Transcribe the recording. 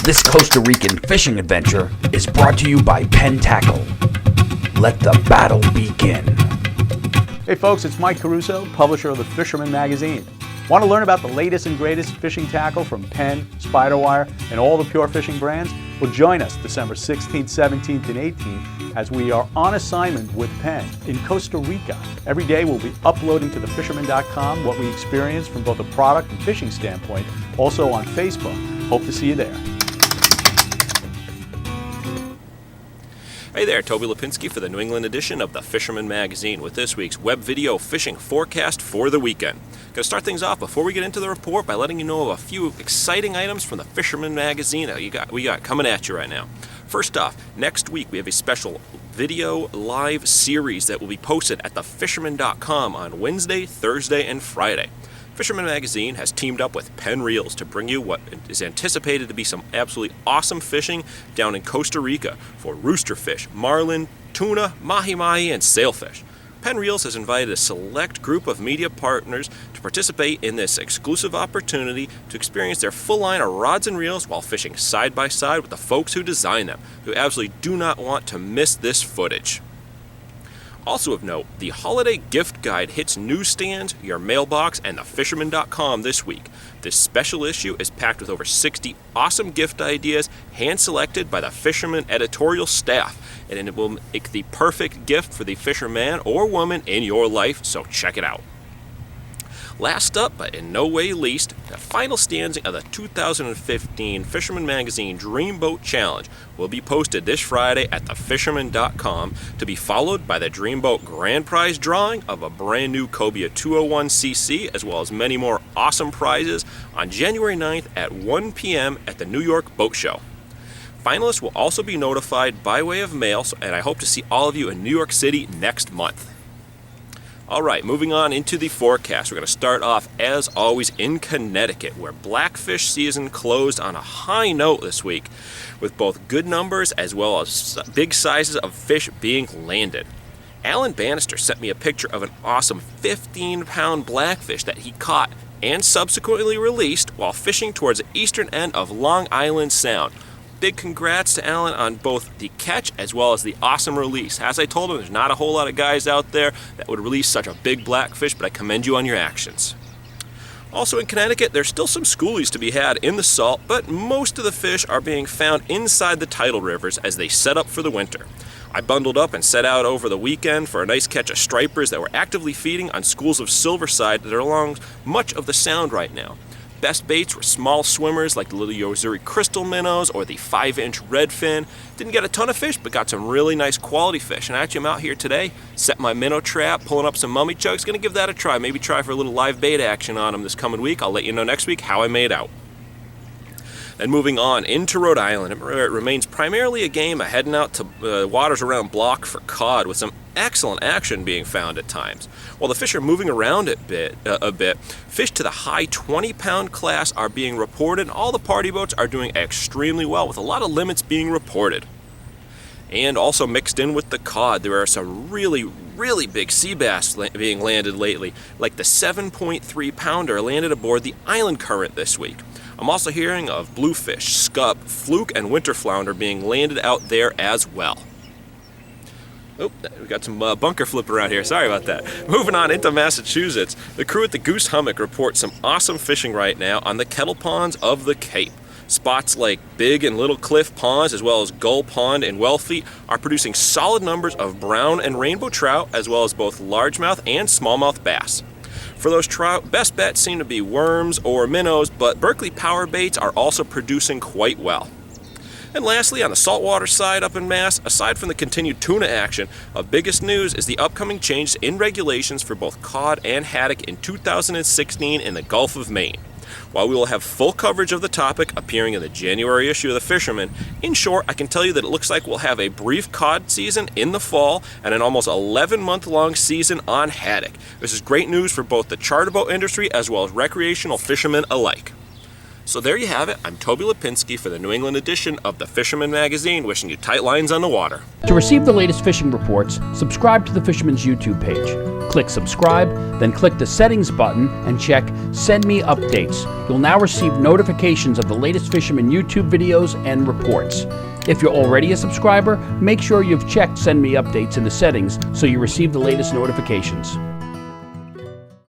This Costa Rican fishing adventure is brought to you by Penn Tackle. Let the battle begin. Hey folks, it's Mike Caruso, publisher of the Fisherman magazine. Want to learn about the latest and greatest fishing tackle from Penn, Spiderwire, and all the pure fishing brands? Well, join us December 16th, 17th, and 18th as we are on assignment with Penn in Costa Rica. Every day we'll be uploading to thefisherman.com what we experience from both a product and fishing standpoint, also on Facebook. Hope to see you there. Hey there, Toby Lipinski for the New England edition of the Fisherman magazine with this week's web video fishing forecast for the weekend. Going to start things off before we get into the report by letting you know of a few exciting items from the Fisherman magazine that we got coming at you right now. First off, next week we have a special video live series that will be posted at thefisherman.com on Wednesday, Thursday, and Friday. Fisherman magazine has teamed up with Penn Reels to bring you what is anticipated to be some absolutely awesome fishing down in Costa Rica for roosterfish, marlin, tuna, mahi-mahi, and sailfish. Penn Reels has invited a select group of media partners to participate in this exclusive opportunity to experience their full line of rods and reels while fishing side by side with the folks who design them, who absolutely do not want to miss this footage. Also of note, the Holiday Gift Guide hits newsstands, your mailbox, and thefisherman.com this week. This special issue is packed with over 60 awesome gift ideas hand-selected by the Fisherman editorial staff, and it will make the perfect gift for the fisherman or woman in your life, so check it out. Last up, but in no way least, the final standing of the 2015 Fisherman Magazine Dreamboat Challenge will be posted this Friday at thefisherman.com to be followed by the Dreamboat Grand Prize drawing of a brand new Cobia 201cc as well as many more awesome prizes on January 9th at 1 p.m. at the New York Boat Show. Finalists will also be notified by way of mail, and I hope to see all of you in New York City next month. All right, moving on into the forecast. We're going to start off, as always, in Connecticut, where Blackfish season closed on a high note this week, with both good numbers as well as big sizes of fish being landed. Alan Banister sent me a picture of an awesome 15-pound blackfish that he caught and subsequently released while fishing towards the eastern end of Long Island Sound. Big congrats to Alan on both the catch as well as the awesome release. As I told him, there's not a whole lot of guys out there that would release such a big blackfish, but I commend you on your actions. Also in Connecticut, there's still some schoolies to be had in the salt, but most of the fish are being found inside the tidal rivers as they set up for the winter. I bundled up and set out over the weekend for a nice catch of stripers that were actively feeding on schools of silversides that are along much of the sound right now. Best baits were small swimmers like the little Yozuri crystal minnows or the 5-inch redfin. Didn't get a ton of fish, but got some really nice quality fish. And actually, I'm out here today, set my minnow trap, pulling up some mummy chugs. Gonna give that a try. Maybe try for a little live bait action on them this coming week. I'll let you know next week how I made out. And moving on into Rhode Island, it remains primarily a game of heading out to waters around Block for cod, with some excellent action being found at times. While the fish are moving around a bit, fish to the high 20-pound class are being reported, and all the party boats are doing extremely well, with a lot of limits being reported. And also mixed in with the cod, there are some really big sea bass being landed lately, like the 7.3 pounder landed aboard the Island Current this week. I'm also hearing of bluefish, scup, fluke, and winter flounder being landed out there as well. Oh, we got some bunker flip around here. Sorry about that. Moving on into Massachusetts, the crew at the Goose Hummock reports some awesome fishing right now on the kettle ponds of the Cape. Spots like Big and Little Cliff Ponds, as well as Gull Pond and Wellfleet, are producing solid numbers of brown and rainbow trout, as well as both largemouth and smallmouth bass. For those trout, best bets seem to be worms or minnows, but Berkeley power baits are also producing quite well. And lastly, on the saltwater side up in Mass, aside from the continued tuna action, of biggest news is the upcoming changes in regulations for both cod and haddock in 2016 in the Gulf of Maine. While we will have full coverage of the topic appearing in the January issue of the Fisherman, in short, I can tell you that it looks like we'll have a brief cod season in the fall and an almost 11-month-long season on haddock. This is great news for both the charter boat industry as well as recreational fishermen alike. So there you have it. I'm Toby Lipinski for the New England edition of the Fisherman magazine, wishing you tight lines on the water. To receive the latest fishing reports, subscribe to the Fisherman's YouTube page. Click subscribe, then click the settings button and check Send Me Updates. You'll now receive notifications of the latest Fisherman YouTube videos and reports. If you're already a subscriber, make sure you've checked Send Me Updates in the settings so you receive the latest notifications.